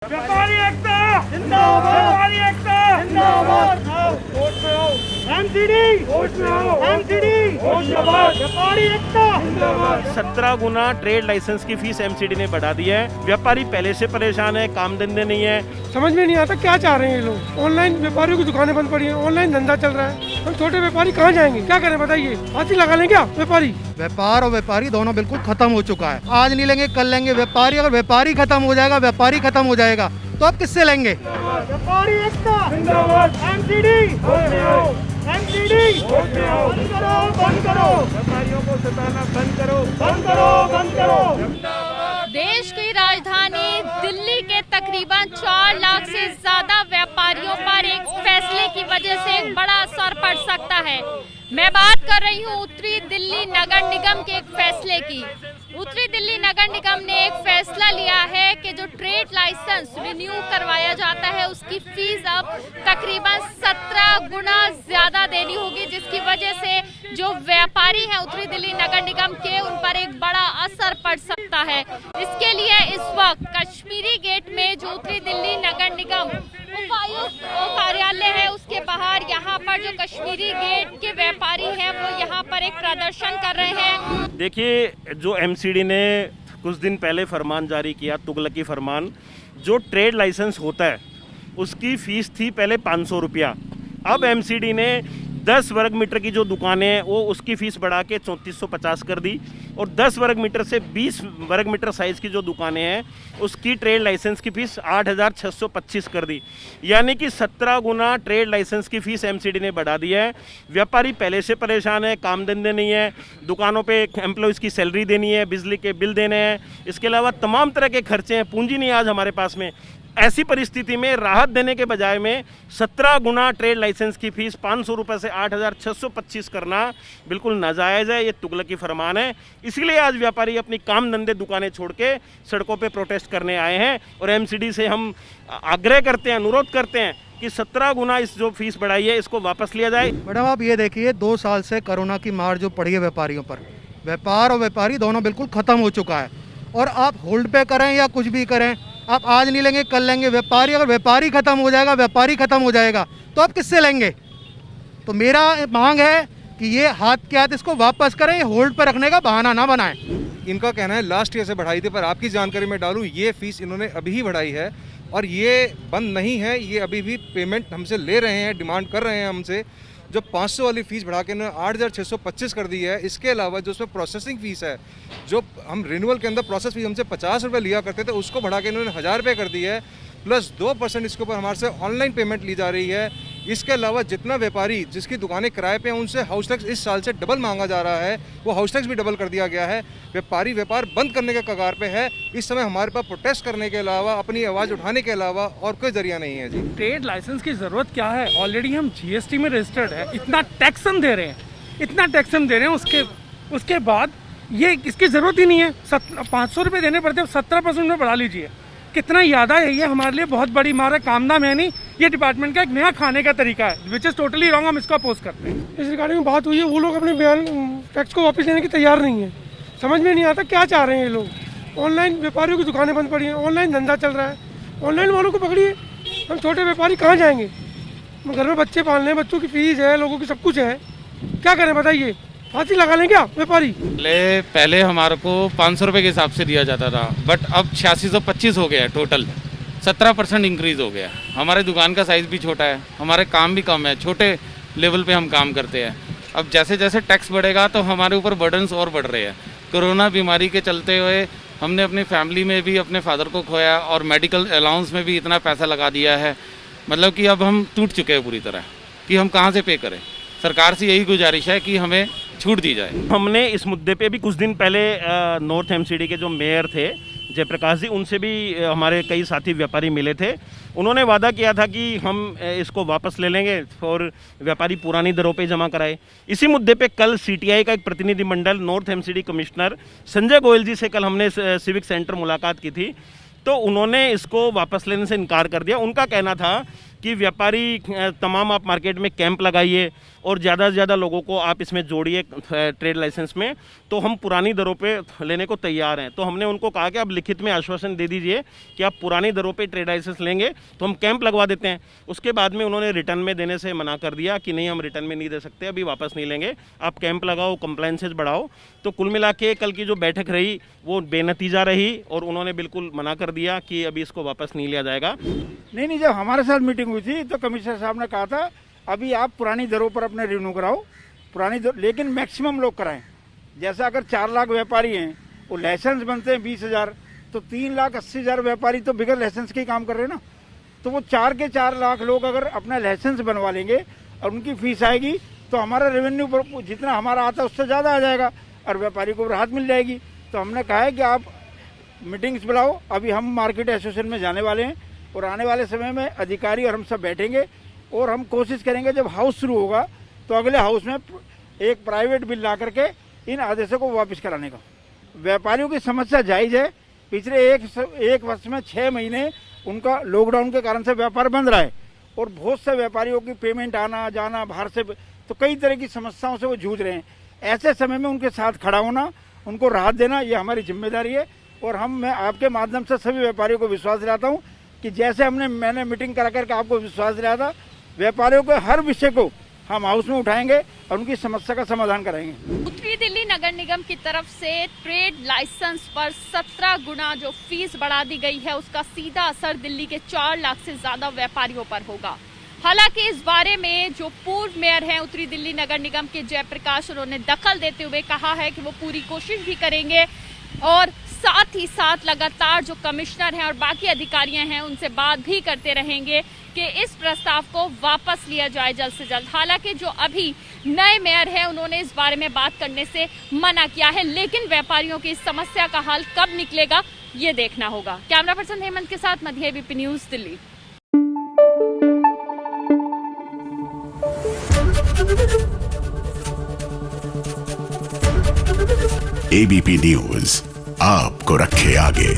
व्यापारी एकता जिंदाबाद, व्यापारी एकता जिंदाबाद, वोट में आओ, एमसीडी वोट में आओ, एमसीडी जिंदाबाद, व्यापारी एकता जिंदाबाद। 17 गुना ट्रेड लाइसेंस की फीस एमसीडी ने बढ़ा दी है। व्यापारी पहले से परेशान है, काम धंधे नहीं है। समझ में नहीं आता क्या चाह रहे हैं ये लोग। ऑनलाइन व्यापारियों की दुकानें बंद पड़ी हैं, ऑनलाइन धंधा चल रहा है। हम छोटे व्यापारी कहाँ जाएंगे, क्या करें बताइए? फांसी लगा लें क्या व्यापारी? व्यापार और व्यापारी दोनों बिल्कुल खत्म हो चुका है। आज नहीं लेंगे कल लेंगे व्यापारी। अगर व्यापारी खत्म हो जाएगा, व्यापारी खत्म हो जाएगा तो आप किससे लेंगे? व्यापारी एकता जिंदाबाद, एमसीडी वोट में आओ, एमसीडी वोट में आओ, बंद करो, बंद करो, व्यापारियों को सताना बंद करो, बंद करो, बंद करो। देश की राजधानी दिल्ली के तकरीबन 4 लाख से ज्यादा व्यापारियों पर एक फैसले की वजह से एक बड़ा असर पड़ सकता है। मैं बात कर रही हूँ उत्तरी दिल्ली नगर निगम के एक फैसले की। उत्तरी दिल्ली नगर निगम ने एक फैसला लिया है कि जो ट्रेड लाइसेंस रिन्यू करवाया जाता है उसकी फीस अब तकरीबन 17 गुना ज्यादा देनी होगी, जिसकी वजह से जो व्यापारी हैं उत्तरी दिल्ली नगर निगम के उन पर एक बड़ा असर पड़ सकता है। इसके लिए इस वक्त कश्मीरी गेट में जो उत्तरी दिल्ली नगर निगम उपायुक्त कार्यालय है उसके बाहर यहाँ पर जो कश्मीरी गेट के व्यापारी हैं वो यहाँ पर एक प्रदर्शन कर रहे हैं। देखिए, जो एमसीडी ने कुछ दिन पहले फरमान जारी किया, तुगलकी फरमान, जो ट्रेड लाइसेंस होता है उसकी फीस थी पहले 500 रुपया। अब एमसीडी ने 10 वर्ग मीटर की जो दुकानें हैं वो उसकी फ़ीस बढ़ा के 3450 कर दी, और 10 वर्ग मीटर से 20 वर्ग मीटर साइज़ की जो दुकानें हैं उसकी ट्रेड लाइसेंस की फ़ीस 8625 कर दी। यानी कि 17 गुना ट्रेड लाइसेंस की फ़ीस एमसीडी ने बढ़ा दी है। व्यापारी पहले से परेशान है, काम धंधे नहीं है, दुकानों पे एम्प्लॉयज़ की सैलरी देनी है, बिजली के बिल देने हैं, इसके अलावा तमाम तरह के खर्चे हैं, पूंजी नहीं आज हमारे पास में। ऐसी परिस्थिति में राहत देने के बजाय में 17 गुना ट्रेड लाइसेंस की फीस 500 रुपये से 8625 करना बिल्कुल नाजायज़ है। ये तुगलकी फरमान है। इसीलिए आज व्यापारी अपनी काम धंधे दुकानें छोड़ के सड़कों पे प्रोटेस्ट करने आए हैं, और एमसीडी से हम आग्रह करते हैं, अनुरोध करते हैं कि 17 गुना इस जो फीस बढ़ाई है इसको वापस लिया जाए। मैडम आप ये देखिए, 2 साल से कोरोना की मार जो पड़ी है व्यापारियों पर, व्यापार और व्यापारी दोनों बिल्कुल खत्म हो चुका है। और आप होल्ड पे करें या कुछ भी करें, आप आज नहीं लेंगे कल लेंगे व्यापारी। अगर व्यापारी खत्म हो जाएगा, व्यापारी खत्म हो जाएगा तो आप किससे लेंगे? तो मेरा मांग है कि ये हाथ के हाथ इसको वापस करें, ये होल्ड पर रखने का बहाना ना बनाएं। इनका कहना है लास्ट ईयर से बढ़ाई थी, पर आपकी जानकारी में डालूं, ये फीस इन्होंने अभी ही बढ़ाई है और ये बंद नहीं है। ये अभी भी पेमेंट हमसे ले रहे हैं, डिमांड कर रहे हैं हमसे। जो 500 वाली फ़ीस बढ़ा के इन्होंने 8625 कर दी है। इसके अलावा जो उसमें प्रोसेसिंग फ़ीस है, जो हम रिन्यूअल के अंदर प्रोसेस फीस हमसे 50 रुपये लिया करते थे, उसको बढ़ा के इन्होंने 1000 रुपये कर दी है, प्लस 2% इसके ऊपर हमारे से ऑनलाइन पेमेंट ली जा रही है। इसके अलावा जितना व्यापारी जिसकी दुकानें किराए पे हैं उनसे हाउस टैक्स इस साल से डबल मांगा जा रहा है, वो हाउस टैक्स भी डबल कर दिया गया है। व्यापारी व्यापार बंद करने के कगार पे है। इस समय हमारे पास प्रोटेस्ट करने के अलावा, अपनी आवाज़ उठाने के अलावा और कोई जरिया नहीं है जी। ट्रेड लाइसेंस की जरूरत क्या है? ऑलरेडी हम जीएसटी में रजिस्टर्ड है, इतना टैक्स हम दे रहे हैं, इतना टैक्स हम दे रहे हैं, उसके बाद ये इसकी ज़रूरत ही नहीं है। 500 रुपये देने पड़ते हैं, 17% में बढ़ा लीजिए, कितना ज़्यादा है। ये हमारे लिए बहुत बड़ी मार है, कामनाम है नहीं। ये डिपार्टमेंट का एक नया खाने का तरीका है, विच इज़ टोटली रॉन्ग। हम इसको अपोज करते हैं। इस रिगार्डिंग में बात हुई है, वो लोग अपने बयान टैक्स को वापस लेने की तैयार नहीं है। समझ में नहीं आता क्या चाह रहे हैं ये लोग। ऑनलाइन व्यापारियों की दुकानें बंद पड़ी हैं, ऑनलाइन धंधा चल रहा है, ऑनलाइन वालों को पकड़िए। हम छोटे व्यापारी कहाँ जाएंगे? घर में बच्चे पालने हैं, बच्चों की फीस है, लोगों की सब कुछ है, क्या करें बताइए? फांसी लगा लें क्या व्यापारी? पहले हमारे को 500 रुपये के हिसाब से दिया जाता था, बट अब 8625 हो गया है टोटल। 17% इंक्रीज़ हो गया। हमारे दुकान का साइज़ भी छोटा है, हमारे काम भी कम है, छोटे लेवल पे हम काम करते हैं। अब जैसे जैसे टैक्स बढ़ेगा तो हमारे ऊपर बर्डन्स और बढ़ रहे हैं। कोरोना बीमारी के चलते हुए हमने अपनी फैमिली में भी अपने फादर को खोया, और मेडिकल अलाउंस में भी इतना पैसा लगा दिया है, मतलब कि अब हम टूट चुके हैं पूरी तरह कि हम कहाँ से पे करें। सरकार से यही गुजारिश है कि हमें छूट दी जाए। हमने इस मुद्दे पे भी कुछ दिन पहले नॉर्थ एमसीडी के जो मेयर थे जयप्रकाश जी, उनसे भी हमारे कई साथी व्यापारी मिले थे। उन्होंने वादा किया था कि हम इसको वापस ले लेंगे और व्यापारी पुरानी दरों पे जमा कराए। इसी मुद्दे पे कल सीटीआई का एक प्रतिनिधिमंडल north MCD commissioner Sanjay Goyal ji से कल हमने सिविक सेंटर मुलाकात की थी, तो उन्होंने इसको वापस लेने से इनकार कर दिया। उनका कहना था कि व्यापारी तमाम आप मार्केट में कैंप लगाइए और ज़्यादा से ज़्यादा लोगों को आप इसमें जोड़िए ट्रेड लाइसेंस में, तो हम पुरानी दरों पे लेने को तैयार हैं। तो हमने उनको कहा कि आप लिखित में आश्वासन दे दीजिए कि आप पुरानी दरों पे ट्रेड लाइसेंस लेंगे तो हम कैंप लगवा देते हैं। उसके बाद में उन्होंने रिटर्न में देने से मना कर दिया कि नहीं, हम रिटर्न में नहीं दे सकते, अभी वापस नहीं लेंगे, आप कैंप लगाओ, कंप्लायंसेस बढ़ाओ। तो कुल मिला के कल की जो बैठक रही वो बेनतीजा रही और उन्होंने बिल्कुल मना कर दिया कि अभी इसको वापस नहीं लिया जाएगा। नहीं, जब हमारे साथ मीटिंग हुई थी तो कमिश्नर साहब ने कहा था अभी आप पुरानी दरों पर अपने रिन्यू कराओ, लेकिन मैक्सिमम लोग कराएं। जैसा अगर 4 लाख व्यापारी हैं, वो लाइसेंस बनते हैं 20,000, तो 3,80,000 व्यापारी तो बिगर लाइसेंस के ही काम कर रहे हैं ना। तो वो 4 के 4 लाख लोग अगर अपना लाइसेंस बनवा लेंगे और उनकी फीस आएगी तो हमारा रेवेन्यू जितना हमारा आता है उससे ज़्यादा आ जाएगा और व्यापारी को राहत मिल जाएगी। तो हमने कहा है कि आप मीटिंग्स बुलाओ। अभी हम मार्केट एसोसिएशन में जाने वाले हैं और आने वाले समय में अधिकारी और हम सब बैठेंगे और हम कोशिश करेंगे जब हाउस शुरू होगा तो अगले हाउस में एक प्राइवेट बिल ला करके इन आदेशों को वापस कराने का। व्यापारियों की समस्या जायज़ है। पिछले एक वर्ष में 6 महीने उनका लॉकडाउन के कारण से व्यापार बंद रहा है और बहुत से व्यापारियों की पेमेंट आना जाना बाहर से, तो कई तरह की समस्याओं से वो जूझ रहे हैं। ऐसे समय में उनके साथ खड़ा होना, उनको राहत देना, ये हमारी जिम्मेदारी है। और मैं आपके माध्यम से सभी व्यापारियों को विश्वास दिलाता हूँ कि जैसे मैंने मीटिंग करा करके आपको विश्वास दिलाया था, व्यापारियों के हर विषय को हम हाउस में उठाएंगे और उनकी समस्या का समाधान कराएंगे। उत्तरी दिल्ली नगर निगम की तरफ से ट्रेड लाइसेंस पर 17 गुना जो फीस बढ़ा दी गई है, उसका सीधा असर दिल्ली के 4 लाख से ज्यादा व्यापारियों पर होगा। हालांकि इस बारे में जो पूर्व मेयर हैं उत्तरी दिल्ली नगर निगम के जयप्रकाश, उन्होंने दखल देते हुए कहा है कि वो पूरी कोशिश भी करेंगे और साथ ही साथ लगातार जो कमिश्नर हैं और बाकी अधिकारियां हैं उनसे बात भी करते रहेंगे कि इस प्रस्ताव को वापस लिया जाए जल्द से जल्द। हालांकि जो अभी नए मेयर हैं उन्होंने इस बारे में बात करने से मना किया है, लेकिन व्यापारियों की इस समस्या का हल कब निकलेगा ये देखना होगा। कैमरा पर्सन हेमंत के साथ मध्य ABP news Delhi. ABP news आपको रखे आगे।